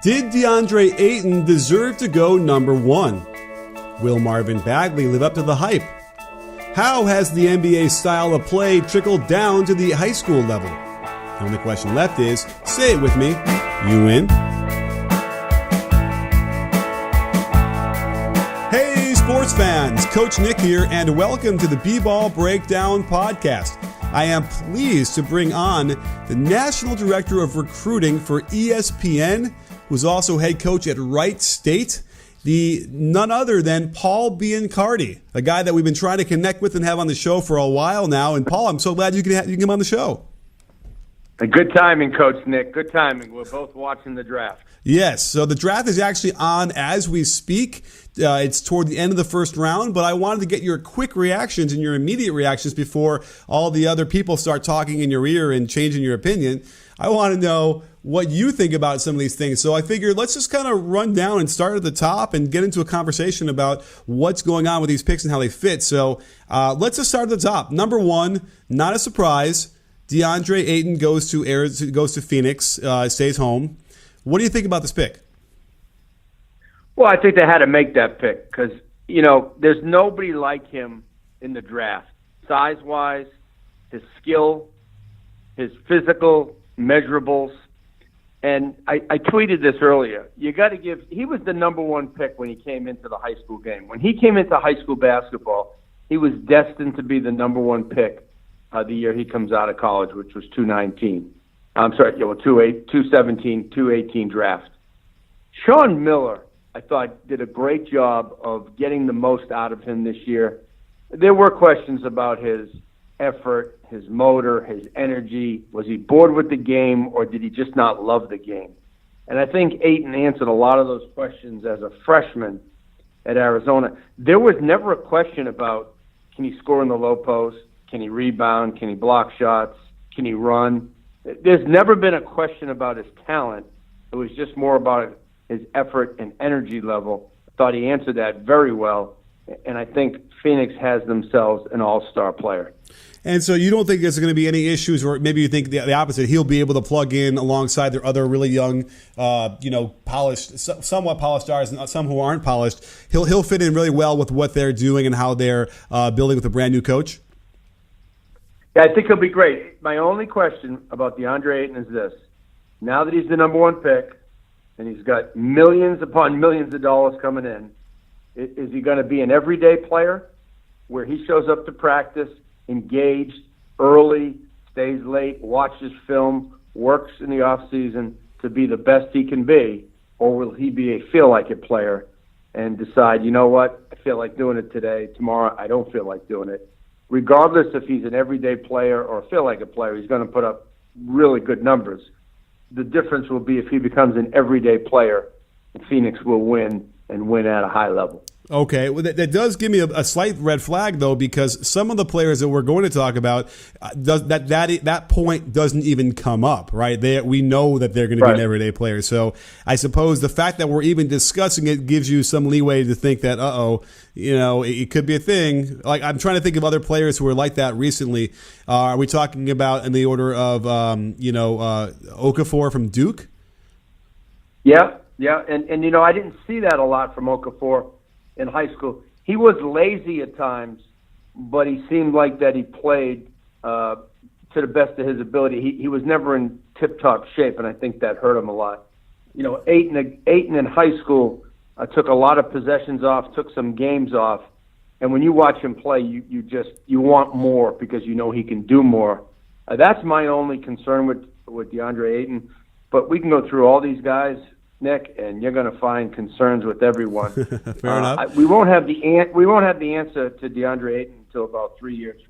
Did DeAndre Ayton deserve to go number one? Will Marvin Bagley live up to the hype? How has the NBA style of play trickled down to the high school level? The only question left is, say it with me, you in? Hey sports fans, Coach Nick here, and welcome to the B-Ball Breakdown Podcast. I am pleased to bring on the National Director of Recruiting for ESPN, who's also head coach at Wright State, none other than Paul Biancardi, a guy that we've been trying to connect with and have on the show for a while now. And Paul, I'm so glad you can come on the show. Good timing, Coach Nick. Good timing. We're both watching the draft. Yes, so the draft is actually on as we speak. It's toward the end of the first round, but I wanted to get your quick reactions and your immediate reactions before all the other people start talking in your ear and changing your opinion. I want to know what you think about some of these things. So I figured let's just kind of run down and start at the top and get into a conversation about what's going on with these picks and how they fit. So let's just start at the top. Number one, not a surprise, DeAndre Ayton goes to Phoenix, stays home. What do you think about this pick? Well, I think they had to make that pick because, there's nobody like him in the draft. Size-wise, his skill, his physical measurables. And I tweeted this earlier. You got to he was the number one pick when he came into the high school game. When he came into high school basketball, he was destined to be the number one pick the year he comes out of college, which was 217. I'm sorry, 217, 218 draft. Sean Miller, I thought, did a great job of getting the most out of him this year. There were questions about his effort, his motor, his energy. Was he bored with the game, or did he just not love the game? And I think Ayton answered a lot of those questions as a freshman at Arizona. There was never a question about, can he score in the low post? Can he rebound? Can he block shots? Can he run? There's never been a question about his talent. It was just more about his effort and energy level. I thought he answered that very well, and I think Phoenix has themselves an all-star player. And so you don't think there's going to be any issues, or maybe you think the opposite. He'll be able to plug in alongside their other really young, polished, somewhat polished stars, and some who aren't polished. He'll fit in really well with what they're doing and how they're building with a brand new coach. Yeah, I think he'll be great. My only question about DeAndre Ayton is this. Now that he's the number one pick and he's got millions upon millions of dollars coming in, is he going to be an everyday player where he shows up to practice, engaged, early, stays late, watches film, works in the off season to be the best he can be? Or will he be a feel-like-it player and decide, you know what, I feel like doing it today, tomorrow I don't feel like doing it? Regardless if he's an everyday player or a feel-like-it player, he's going to put up really good numbers. The difference will be if he becomes an everyday player, Phoenix will win and win at a high level. Okay, well, that does give me a slight red flag, though, because some of the players that we're going to talk about, that point doesn't even come up, right? We know that they're going to be an everyday player. So I suppose the fact that we're even discussing it gives you some leeway to think that, it could be a thing. Like, I'm trying to think of other players who were like that recently. Are we talking about in the order of, Okafor from Duke? Yeah, and I didn't see that a lot from Okafor in high school. He was lazy at times, but he seemed like that he played to the best of his ability. He was never in tip-top shape, and I think that hurt him a lot. Ayton in high school took a lot of possessions off, took some games off, and when you watch him play, you want more because you know he can do more. That's my only concern with DeAndre Ayton, but we can go through all these guys, Nick, and you're going to find concerns with everyone. Fair enough. We won't have the answer to DeAndre Ayton until about 3 years.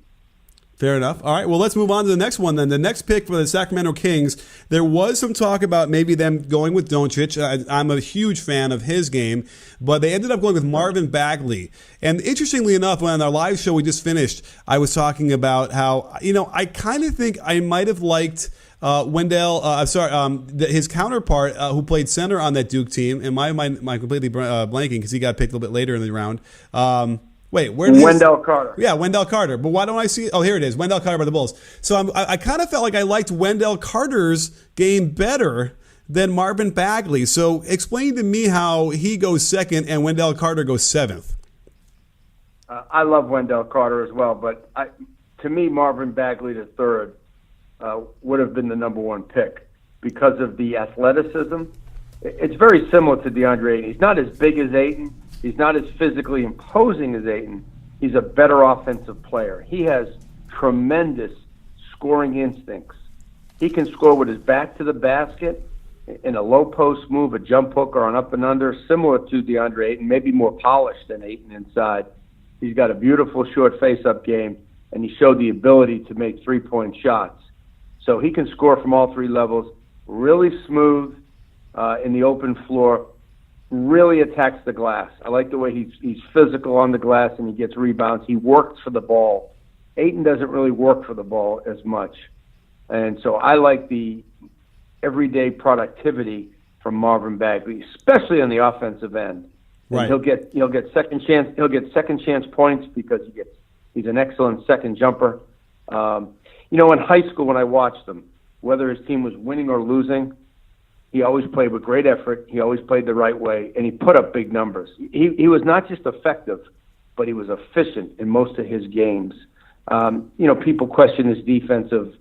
Fair enough. All right, well, let's move on to the next one then. The next pick for the Sacramento Kings, there was some talk about maybe them going with Doncic. I'm a huge fan of his game, but they ended up going with Marvin Bagley. And interestingly enough, on our live show we just finished, I was talking about how, I kind of think I might have liked his counterpart who played center on that Duke team. And my mind completely blanking because he got picked a little bit later in the round. Wendell Carter. Yeah, Wendell Carter. But why don't I see? Oh, here it is. Wendell Carter by the Bulls. So I kind of felt like I liked Wendell Carter's game better than Marvin Bagley. So explain to me how he goes second and Wendell Carter goes seventh. I love Wendell Carter as well, but to me, Marvin Bagley the third would have been the number one pick because of the athleticism. It's very similar to DeAndre Ayton. He's not as big as Ayton. He's not as physically imposing as Ayton. He's a better offensive player. He has tremendous scoring instincts. He can score with his back to the basket in a low post move, a jump hook, or an up and under, similar to DeAndre Ayton, maybe more polished than Ayton inside. He's got a beautiful short face-up game, and he showed the ability to make three-point shots. So he can score from all three levels, really smooth in the open floor, really attacks the glass. I like the way he's physical on the glass and he gets rebounds. He works for the ball. Ayton doesn't really work for the ball as much. And so I like the everyday productivity from Marvin Bagley, especially on the offensive end. And right. He'll get second chance points because he's an excellent second jumper. In high school when I watched him, whether his team was winning or losing, he always played with great effort. He always played the right way, and he put up big numbers. He was not just effective, but he was efficient in most of his games. People question his defensive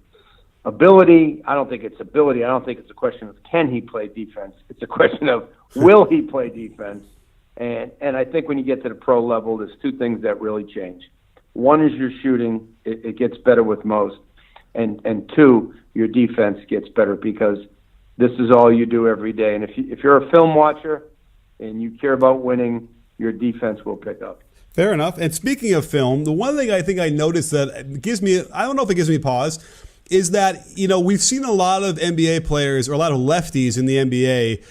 ability. I don't think it's ability. I don't think it's a question of can he play defense. It's a question of will he play defense. And I think when you get to the pro level, there's two things that really change. One is your shooting. It gets better with most. And two, your defense gets better because this is all you do every day. And if you're a film watcher and you care about winning, your defense will pick up. Fair enough. And speaking of film, the one thing I think I noticed that gives me, I don't know if it gives me pause, is that, we've seen a lot of NBA players or a lot of lefties in the NBA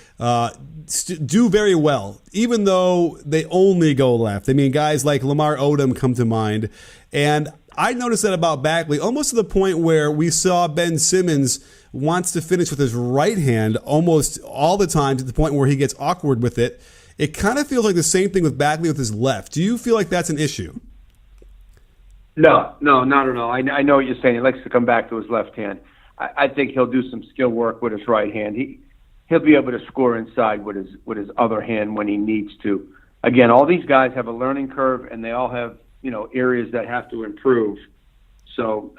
do very well, even though they only go left. I mean, guys like Lamar Odom come to mind. And I noticed that about Bagley, almost to the point where we saw Ben Simmons wants to finish with his right hand almost all the time, to the point where he gets awkward with it. It kind of feels like the same thing with Bagley with his left. Do you feel like that's an issue? No, not at all. I know what you're saying. He likes to come back to his left hand. I think he'll do some skill work with his right hand. He'll be able to score inside with his other hand when he needs to. Again, all these guys have a learning curve, and they all have areas that have to improve. So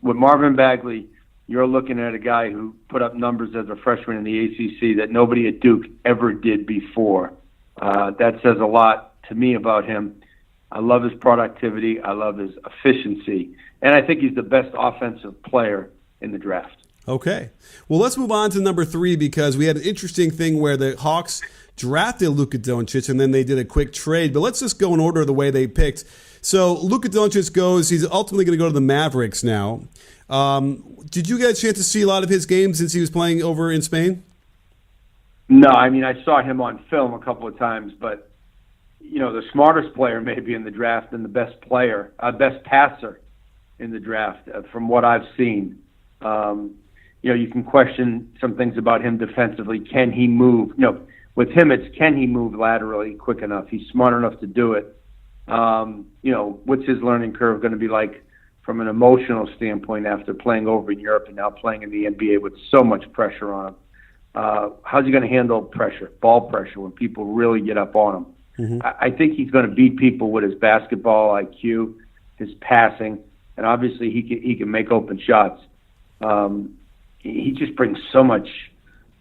with Marvin Bagley, you're looking at a guy who put up numbers as a freshman in the ACC that nobody at Duke ever did before. That says a lot to me about him. I love his productivity. I love his efficiency. And I think he's the best offensive player in the draft. Okay. Well, let's move on to number 3 because we had an interesting thing where the Hawks drafted Luka Doncic and then they did a quick trade. But let's just go in order of the way they picked. So Luka Doncic goes, he's ultimately going to go to the Mavericks now. Did you get a chance to see a lot of his games since he was playing over in Spain? No, I saw him on film a couple of times, but the smartest player maybe in the draft and the best passer in the draft from what I've seen. You can question some things about him defensively. Can he move? With him, it's can he move laterally quick enough? He's smart enough to do it. What's his learning curve going to be like from an emotional standpoint after playing over in Europe and now playing in the NBA with so much pressure on him? How's he going to handle pressure, ball pressure, when people really get up on him? Mm-hmm. I think he's going to beat people with his basketball IQ, his passing, and obviously he can make open shots. He just brings so much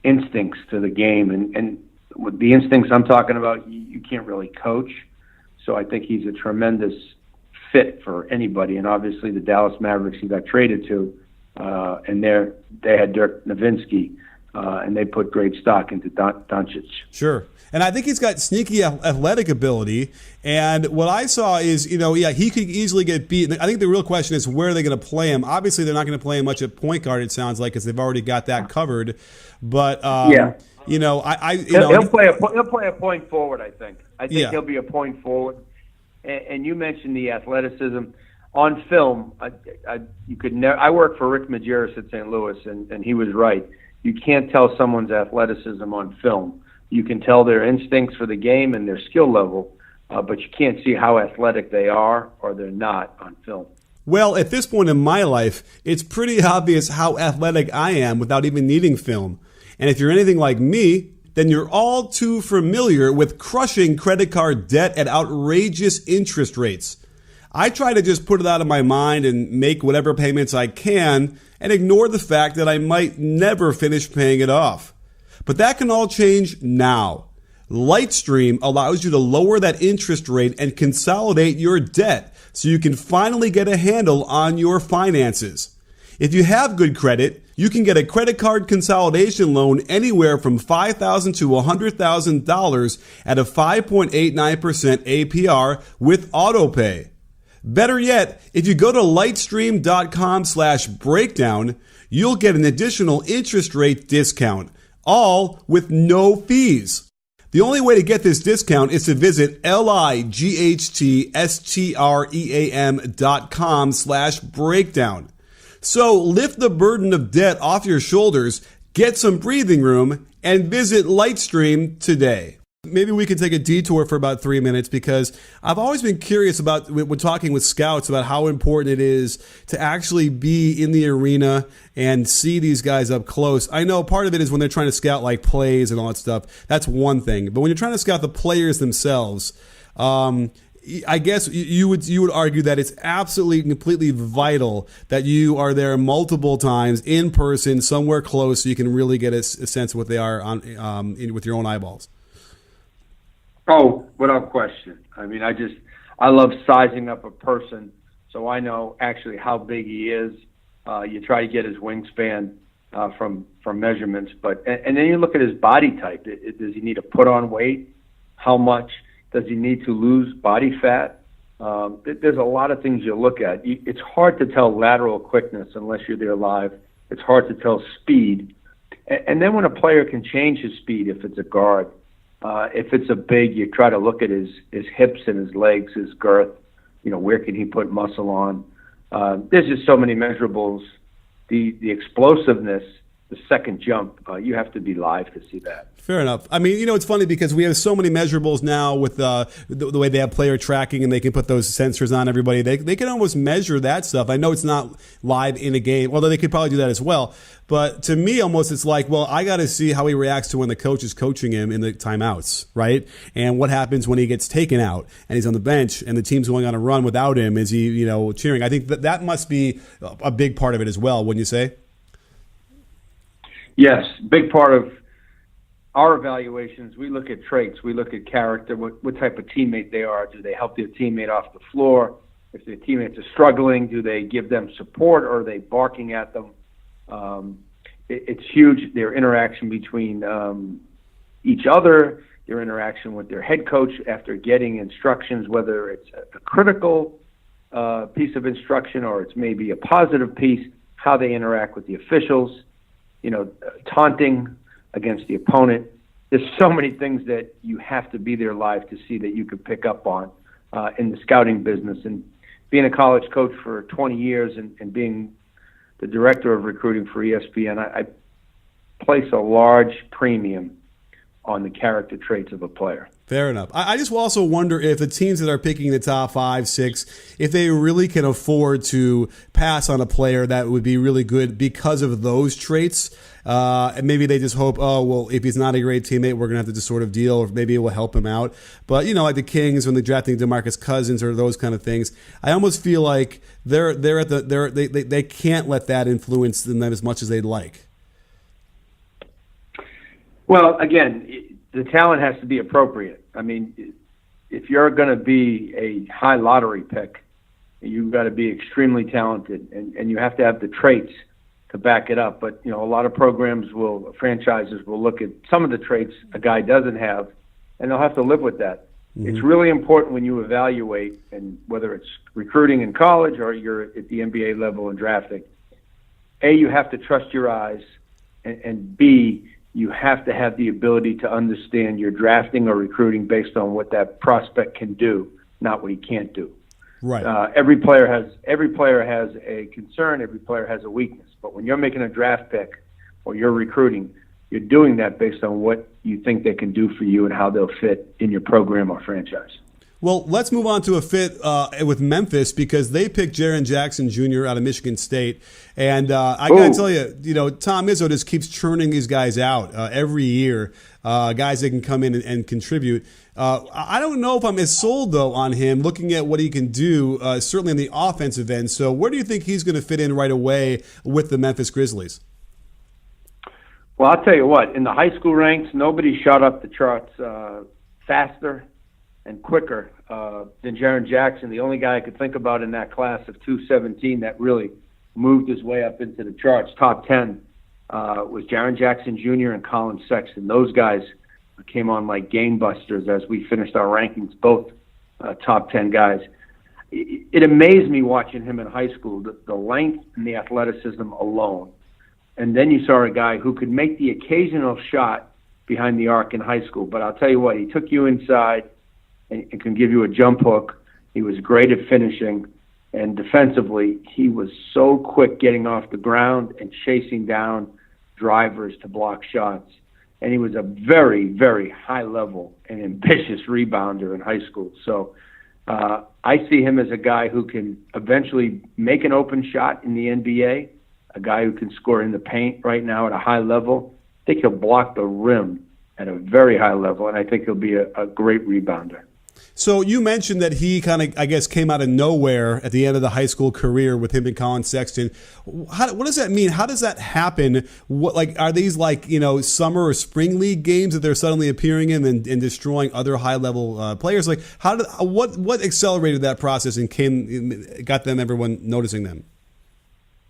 instincts to the game, and with the instincts I'm talking about, you can't really coach. So I think he's a tremendous fit for anybody, and obviously the Dallas Mavericks he got traded to, and they had Dirk Nowitzki, and they put great stock into Doncic. Sure. And I think he's got sneaky athletic ability. And what I saw is, he could easily get beat. I think the real question is where are they going to play him? Obviously, they're not going to play him much at point guard, it sounds like, because they've already got that covered. But, he'll play a point forward, I think. I think he'll be a point forward. And you mentioned the athleticism. On film, you could never. I worked for Rick Majerus at St. Louis, and he was right. You can't tell someone's athleticism on film. You can tell their instincts for the game and their skill level, but you can't see how athletic they are or they're not on film. Well, at this point in my life, it's pretty obvious how athletic I am without even needing film. And if you're anything like me, then you're all too familiar with crushing credit card debt at outrageous interest rates. I try to just put it out of my mind and make whatever payments I can and ignore the fact that I might never finish paying it off. But that can all change now. Lightstream allows you to lower that interest rate and consolidate your debt so you can finally get a handle on your finances. If you have good credit, you can get a credit card consolidation loan anywhere from $5,000 to $100,000 at a 5.89% APR with autopay. Better yet, if you go to lightstream.com/breakdown, you'll get an additional interest rate discount, all with no fees. The only way to get this discount is to visit lightstream.com/breakdown. So lift the burden of debt off your shoulders, get some breathing room, and visit Lightstream today. Maybe we can take a detour for about 3 minutes because I've always been curious about, when talking with scouts, about how important it is to actually be in the arena and see these guys up close. I know part of it is when they're trying to scout like plays and all that stuff. That's one thing. But when you're trying to scout the players themselves, I guess you would argue that it's absolutely completely vital that you are there multiple times in person, somewhere close, so you can really get a sense of what they are with your own eyeballs. Oh, without question. I mean, I love sizing up a person so I know actually how big he is. You try to get his wingspan from measurements, and then you look at his body type. Does he need to put on weight? How much? Does he need to lose body fat? There's a lot of things you look at. It's hard to tell lateral quickness unless you're there live. It's hard to tell speed. And then when a player can change his speed, if it's a guard, if it's a big, you try to look at his hips and his legs, his girth. Where can he put muscle on? There's just so many measurables. The explosiveness, the second jump, you have to be live to see that. Fair enough. I mean, it's funny because we have so many measurables now with the way they have player tracking and they can put those sensors on everybody. They can almost measure that stuff. I know it's not live in a game, although they could probably do that as well. But to me, almost it's like, well, I got to see how he reacts to when the coach is coaching him in the timeouts, right? And what happens when he gets taken out and he's on the bench and the team's going on a run without him. Is he, cheering? I think that must be a big part of it as well, wouldn't you say? Yes, big part of our evaluations. We look at traits, we look at character, what type of teammate they are. Do they help their teammate off the floor? If their teammates are struggling, do they give them support or are they barking at them? It's huge, their interaction between each other, their interaction with their head coach after getting instructions, whether it's a critical piece of instruction or it's maybe a positive piece, how they interact with the officials. Taunting against the opponent. There's so many things that you have to be there live to see that you could pick up on in the scouting business. And being a college coach for 20 years and being the director of recruiting for ESPN, I place a large premium on the character traits of a player. Fair enough. I just also wonder if the teams that are picking the top 5, 6, if they really can afford to pass on a player that would be really good because of those traits. And maybe they just hope, if he's not a great teammate, we're going to have to just sort of deal, or maybe it will help him out. But, like the Kings when they're drafting DeMarcus Cousins or those kind of things, I almost feel like they can't let that influence them as much as they'd like. Well, again, the talent has to be appropriate. I mean, if you're going to be a high lottery pick, you've got to be extremely talented, and you have to have the traits to back it up. But, a lot of franchises will look at some of the traits a guy doesn't have, and they'll have to live with that. Mm-hmm. It's really important when you evaluate, and whether it's recruiting in college or you're at the NBA level and drafting, A, you have to trust your eyes, and B, you have to have the ability to understand your drafting or recruiting based on what that prospect can do, not what he can't do. Right. Every player has a concern. Every player has a weakness. But when you're making a draft pick or you're recruiting, you're doing that based on what you think they can do for you and how they'll fit in your program or franchise. Well, let's move on to a fit with Memphis because they picked Jaren Jackson Jr. out of Michigan State. And I got to tell you, Tom Izzo just keeps churning these guys out every year, guys that can come in and contribute. I don't know if I'm as sold, though, on him, looking at what he can do, certainly on the offensive end. So where do you think he's going to fit in right away with the Memphis Grizzlies? Well, I'll tell you what, in the high school ranks, nobody shot up the charts faster and quicker than Jaren Jackson. The only guy I could think about in that class of 217 that really moved his way up into the charts, top 10, was Jaren Jackson Jr. and Colin Sexton. Those guys came on like gangbusters as we finished our rankings, both top 10 guys. It amazed me watching him in high school, the length and the athleticism alone. And then you saw a guy who could make the occasional shot behind the arc in high school. But I'll tell you what, he took you inside and can give you a jump hook. He was great at finishing. And defensively, he was so quick getting off the ground and chasing down drivers to block shots. And he was a very, very high-level and ambitious rebounder in high school. So I see him as a guy who can eventually make an open shot in the NBA, a guy who can score in the paint right now at a high level. I think he'll block the rim at a very high level, and I think he'll be a great rebounder. So you mentioned that he kind of, I guess, came out of nowhere at the end of the high school career with him and Colin Sexton. What does that mean? How does that happen? Are these summer or spring league games that they're suddenly appearing in and destroying other high level players? What accelerated that process and got everyone noticing them?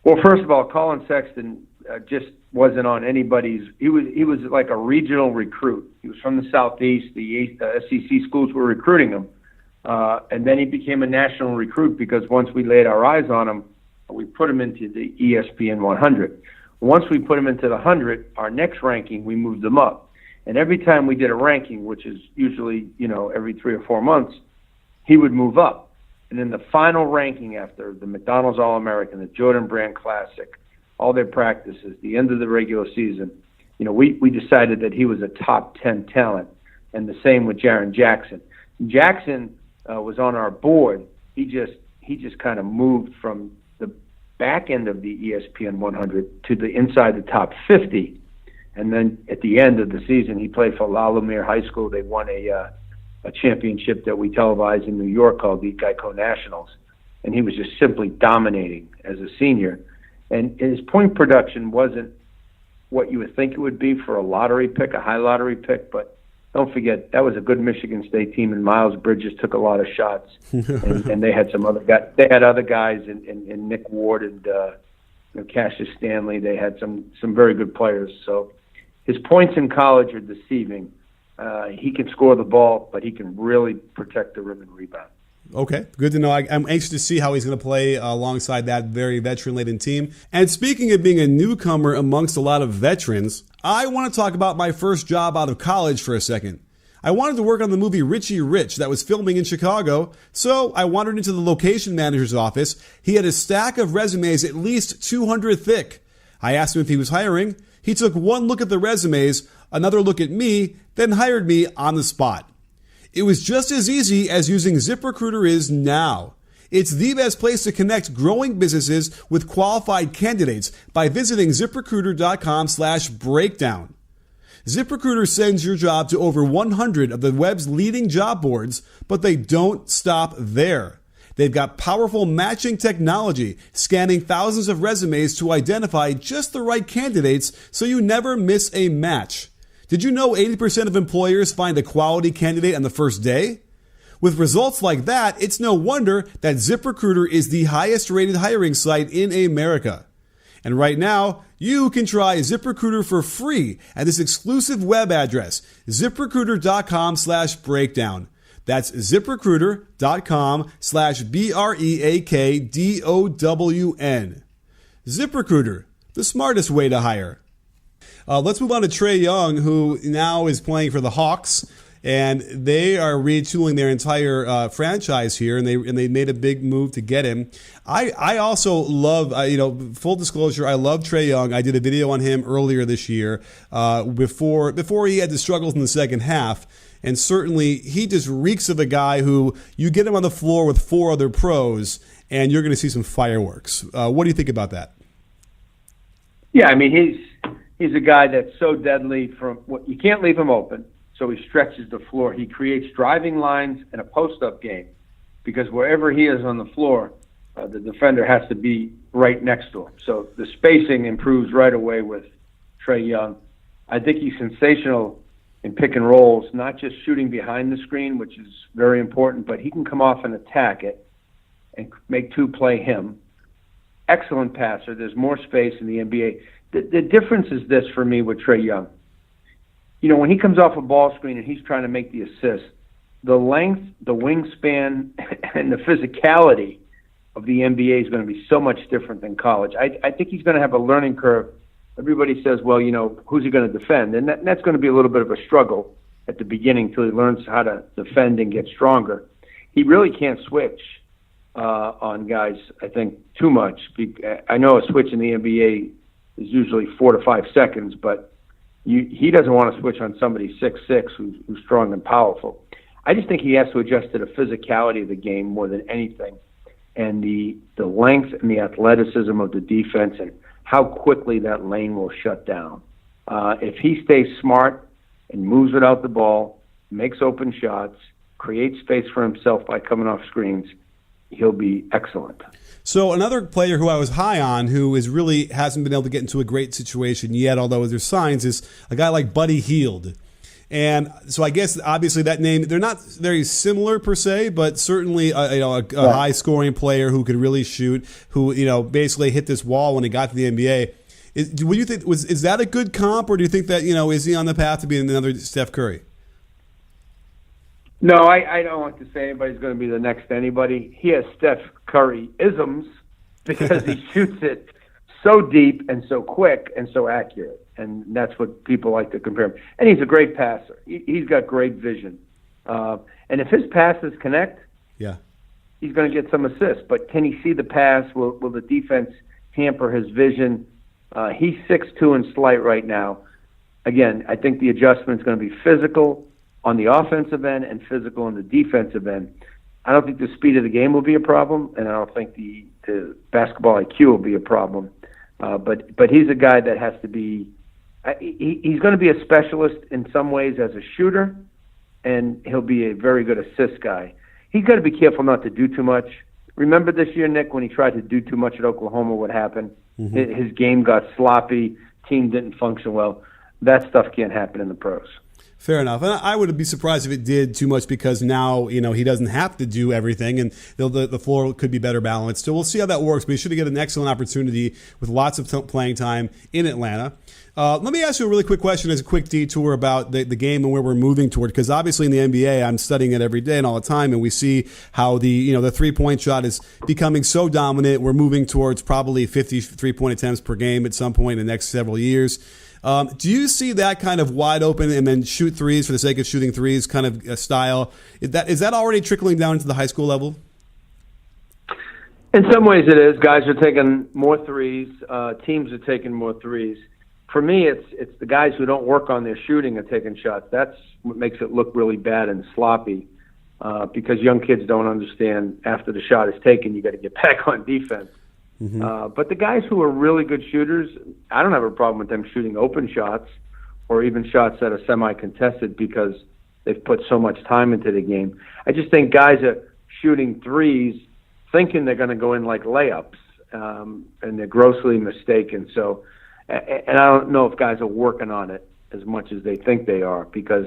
Well, first of all, Colin Sexton just wasn't on anybody's. He was like a regional recruit. He was from the Southeast. The SEC schools were recruiting him, and then he became a national recruit because once we laid our eyes on him, we put him into the ESPN 100. Once we put him into the 100, our next ranking, we moved him up. And every time we did a ranking, which is usually every 3 or 4 months, he would move up. And in the final ranking after the McDonald's All-American, the Jordan Brand Classic, all their practices, the end of the regular season, we decided that he was a top 10 talent, and the same with Jaren Jackson. Jackson was on our board. He just kind of moved from the back end of the ESPN 100 to the inside the top 50, and then at the end of the season, he played for La Lumiere High School. They won a championship that we televised in New York called the Geico Nationals, and he was just simply dominating as a senior. And his point production wasn't what you would think it would be for a lottery pick, a high lottery pick, but don't forget, that was a good Michigan State team, and Miles Bridges took a lot of shots, and they had some other guys. They had other guys in Nick Ward and Cassius Stanley. They had some very good players. So his points in college are deceiving. He can score the ball, but he can really protect the rim and rebound. Okay, good to know. I'm anxious to see how he's going to play alongside that very veteran-laden team. And speaking of being a newcomer amongst a lot of veterans, I want to talk about my first job out of college for a second. I wanted to work on the movie Richie Rich that was filming in Chicago, so I wandered into the location manager's office. He had a stack of resumes at least 200 thick. I asked him if he was hiring. He took one look at the resumes, another look at me, then hired me on the spot. It was just as easy as using ZipRecruiter is now. It's the best place to connect growing businesses with qualified candidates by visiting ZipRecruiter.com/breakdown. ZipRecruiter sends your job to over 100 of the web's leading job boards, but they don't stop there. They've got powerful matching technology, scanning thousands of resumes to identify just the right candidates so you never miss a match. Did you know 80% of employers find a quality candidate on the first day? With results like that, it's no wonder that ZipRecruiter is the highest rated hiring site in America. And right now, you can try ZipRecruiter for free at this exclusive web address, ZipRecruiter.com/breakdown. That's ZipRecruiter.com/BREAKDOWN. ZipRecruiter, the smartest way to hire. Let's move on to Trae Young, who now is playing for the Hawks, and they are retooling their entire franchise here, and they made a big move to get him. I also love, full disclosure, I love Trae Young. I did a video on him earlier this year, before he had the struggles in the second half. And certainly he just reeks of a guy who you get him on the floor with 4 other pros and you're going to see some fireworks. What do you think about that? Yeah, I mean, he's a guy that's so deadly you can't leave him open, so he stretches the floor. He creates driving lines and a post-up game because wherever he is on the floor, the defender has to be right next to him. So the spacing improves right away with Trae Young. I think he's sensational in pick and rolls, not just shooting behind the screen, which is very important, but he can come off and attack it and make 2 play him. Excellent passer. There's more space in the NBA. The difference is this for me with Trae Young. You know, when he comes off a ball screen and he's trying to make the assist, the length, the wingspan, and the physicality of the NBA is going to be so much different than college. I think he's going to have a learning curve. Everybody says, well, you know, who's he going to defend? And that's going to be a little bit of a struggle at the beginning until he learns how to defend and get stronger. He really can't switch on guys, I think, too much. I know a switch in the NBA is usually 4 to 5 seconds, but he doesn't want to switch on somebody 6'6" who's strong and powerful. I just think he has to adjust to the physicality of the game more than anything, and the length and the athleticism of the defense and how quickly that lane will shut down. If he stays smart and moves without the ball, makes open shots, creates space for himself by coming off screens, he'll be excellent. So another player who I was high on, who really hasn't been able to get into a great situation yet, although there's signs, is a guy like Buddy Hield. And so I guess obviously that name, they're not very similar per se, but certainly a high scoring player who could really shoot, who basically hit this wall when he got to the NBA. Would you think is that a good comp, or do you think that is he on the path to being another Steph Curry? No, I don't want to say anybody's going to be the next anybody. He has Steph Curry isms because he shoots it so deep and so quick and so accurate. And that's what people like to compare him. And he's a great passer. He's got great vision. And if his passes connect, he's going to get some assists. But can he see the pass? Will the defense hamper his vision? He's 6'2" and slight right now. Again, I think the adjustment's going to be physical on the offensive end and physical on the defensive end. I don't think the speed of the game will be a problem, and I don't think the basketball IQ will be a problem. But he's a guy that has to be he's going to be a specialist in some ways as a shooter, and he'll be a very good assist guy. He's got to be careful not to do too much. Remember this year, Nick, when he tried to do too much at Oklahoma, what happened? Mm-hmm. His game got sloppy, team didn't function well. That stuff can't happen in the pros. Fair enough. And I would be surprised if it did too much because now, he doesn't have to do everything and the floor could be better balanced. So we'll see how that works. But he should get an excellent opportunity with lots of playing time in Atlanta. Let me ask you a really quick question as a quick detour about the game and where we're moving toward. Because obviously in the NBA, I'm studying it every day and all the time, and we see how the three-point shot is becoming so dominant. We're moving towards probably 50 three-point attempts per game at some point in the next several years. Do you see that kind of wide open and then shoot threes for the sake of shooting threes kind of style? Is that already trickling down into the high school level? In some ways it is. Guys are taking more threes. Teams are taking more threes. For me, it's the guys who don't work on their shooting and taking shots. That's what makes it look really bad and sloppy because young kids don't understand after the shot is taken, you got to get back on defense. Mm-hmm. But the guys who are really good shooters, I don't have a problem with them shooting open shots or even shots that are semi-contested because they've put so much time into the game. I just think guys are shooting threes thinking they're going to go in like layups, and they're grossly mistaken. So, and I don't know if guys are working on it as much as they think they are because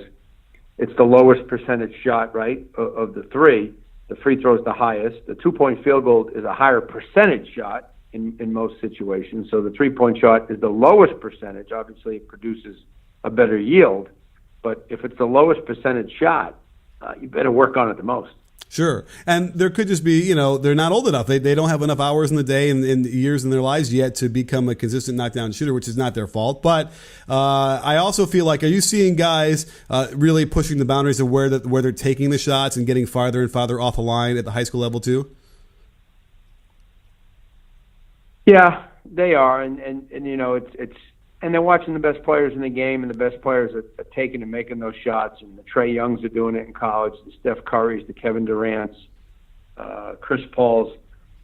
it's the lowest percentage shot, right, of the three. The free throw is the highest. The two-point field goal is a higher percentage shot in most situations. So the three-point shot is the lowest percentage. Obviously, it produces a better yield. But if it's the lowest percentage shot, you better work on it the most. Sure. And there could just be, they're not old enough. They don't have enough hours in the day and years in their lives yet to become a consistent knockdown shooter, which is not their fault. But I also feel like, are you seeing guys really pushing the boundaries of where they're taking the shots and getting farther and farther off the line at the high school level too? Yeah, they are. And it's and they're watching the best players in the game, and the best players are taking and making those shots. And the Trae Youngs are doing it in college, the Steph Currys, the Kevin Durant's, Chris Paul's.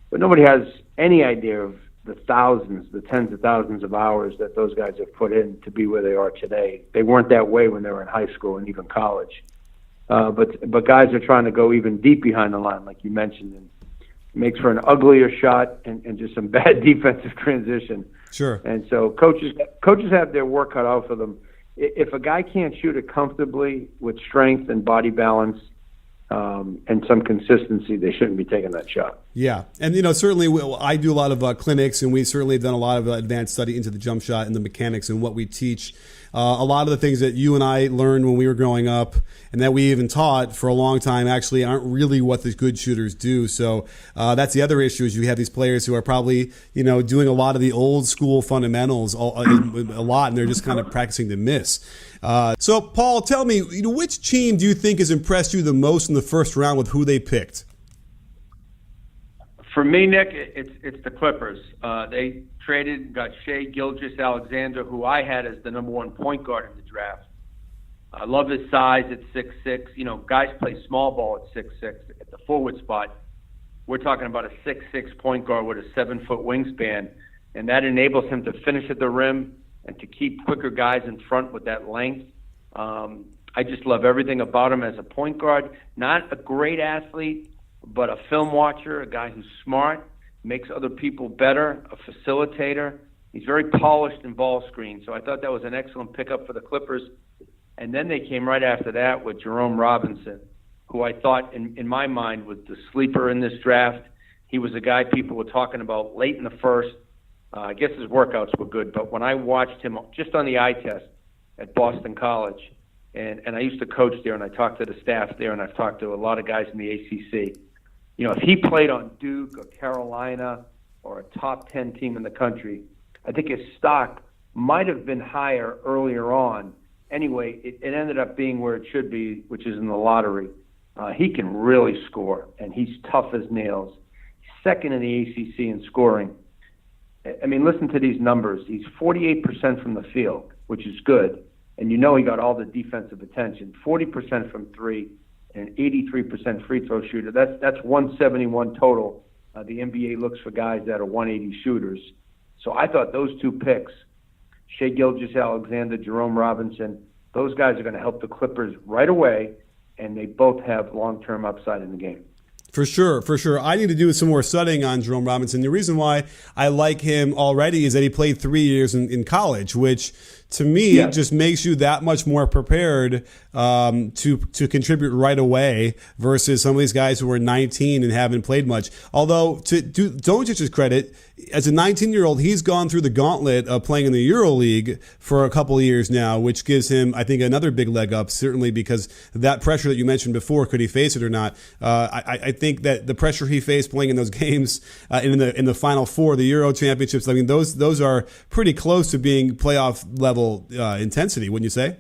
But nobody has any idea of the thousands, the tens of thousands of hours that those guys have put in to be where they are today. They weren't that way when they were in high school and even college. But guys are trying to go even deep behind the line, like you mentioned, and it makes for an uglier shot and just some bad defensive transition. Sure. And so coaches have their work cut out for them. If a guy can't shoot it comfortably with strength and body balance and some consistency, they shouldn't be taking that shot. Yeah. And, certainly I do a lot of clinics, and we certainly have done a lot of advanced study into the jump shot and the mechanics and what we teach. A lot of the things that you and I learned when we were growing up and that we even taught for a long time actually aren't really what the good shooters do. So that's the other issue is you have these players who are probably, doing a lot of the old school fundamentals a lot, and they're just kind of practicing to miss. So, Paul, tell me, which team do you think has impressed you the most in the first round with who they picked? For me, Nick, it's the Clippers. They got Shai Gilgeous-Alexander, who I had as the number one point guard in the draft. I love his size at 6'6". Guys play small ball at 6'6". At the forward spot, we're talking about a 6'6" point guard with a 7-foot wingspan, and that enables him to finish at the rim and to keep quicker guys in front with that length. I just love everything about him as a point guard. Not a great athlete, but a film watcher, a guy who's smart, makes other people better, a facilitator. He's very polished in ball screen. So I thought that was an excellent pickup for the Clippers. And then they came right after that with Jerome Robinson, who I thought, in my mind, was the sleeper in this draft. He was a guy people were talking about late in the first. I guess his workouts were good, but when I watched him just on the eye test at Boston College, and I used to coach there, and I talked to the staff there, and I've talked to a lot of guys in the ACC. If he played on Duke or Carolina or a top 10 team in the country, I think his stock might have been higher earlier on. Anyway, it ended up being where it should be, which is in the lottery. He can really score, and he's tough as nails. Second in the ACC in scoring. I mean, listen to these numbers. He's 48% from the field, which is good. And he got all the defensive attention. 40% from three and 83% free throw shooter. That's 171 total. The NBA looks for guys that are 180 shooters. So I thought those two picks, Shai Gilgeous-Alexander, Jerome Robinson, those guys are going to help the Clippers right away, and they both have long-term upside in the game. For sure. I need to do some more studying on Jerome Robinson. The reason why I like him already is that he played 3 years in college, which to me just makes you that much more prepared to contribute right away versus some of these guys who are 19 and haven't played much. Although, to Doncic's credit, as a 19-year-old, he's gone through the gauntlet of playing in the EuroLeague for a couple of years now, which gives him, I think, another big leg up, certainly because that pressure that you mentioned before, could he face it or not? I think that the pressure he faced playing in those games in the Final Four, the Euro Championships, I mean, those are pretty close to being playoff level intensity, wouldn't you say?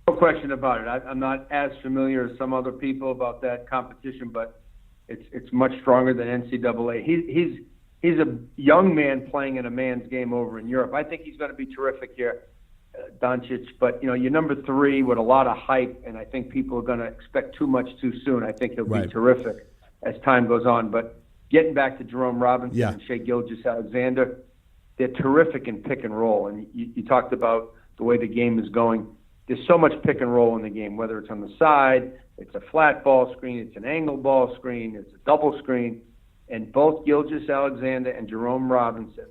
No question about it. I'm not as familiar as some other people about that competition, but it's much stronger than NCAA. He's a young man playing in a man's game over in Europe. I think he's going to be terrific here, Doncic. But, you're number 3 with a lot of hype, and I think people are going to expect too much too soon. I think he'll be terrific as time goes on. But getting back to Jerome Robinson and Shai Gilgeous-Alexander, they're terrific in pick and roll. And you talked about the way the game is going. There's so much pick and roll in the game, whether it's on the side, it's a flat ball screen, it's an angle ball screen, it's a double screen. And both Gilgeous-Alexander and Jerome Robinson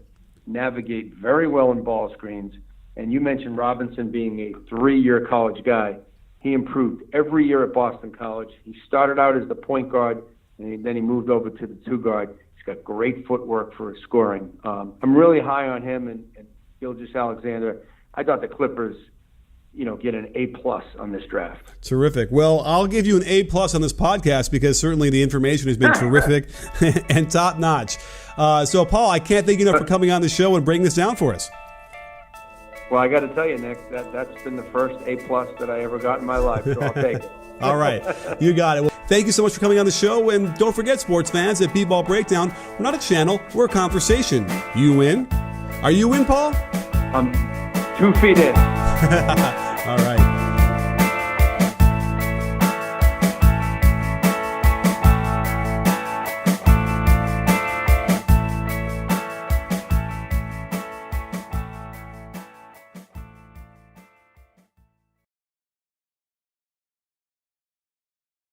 navigate very well in ball screens. And you mentioned Robinson being a 3-year college guy. He improved every year at Boston College. He started out as the point guard, and then he moved over to the 2 guard. He's got great footwork for his scoring. I'm really high on him and Gilgeous-Alexander. I thought the Clippers, get an A+ on this draft. Terrific. Well, I'll give you an A+ on this podcast because certainly the information has been terrific and top notch. So, Paul, I can't thank you enough for coming on the show and breaking this down for us. Well, I got to tell you, Nick, that's been the first A+ that I ever got in my life, so I'll take it. All right. You got it. Well, thank you so much for coming on the show. And don't forget, sports fans, at B-Ball Breakdown, we're not a channel, we're a conversation. You in? Are you in, Paul? I'm 2 feet in.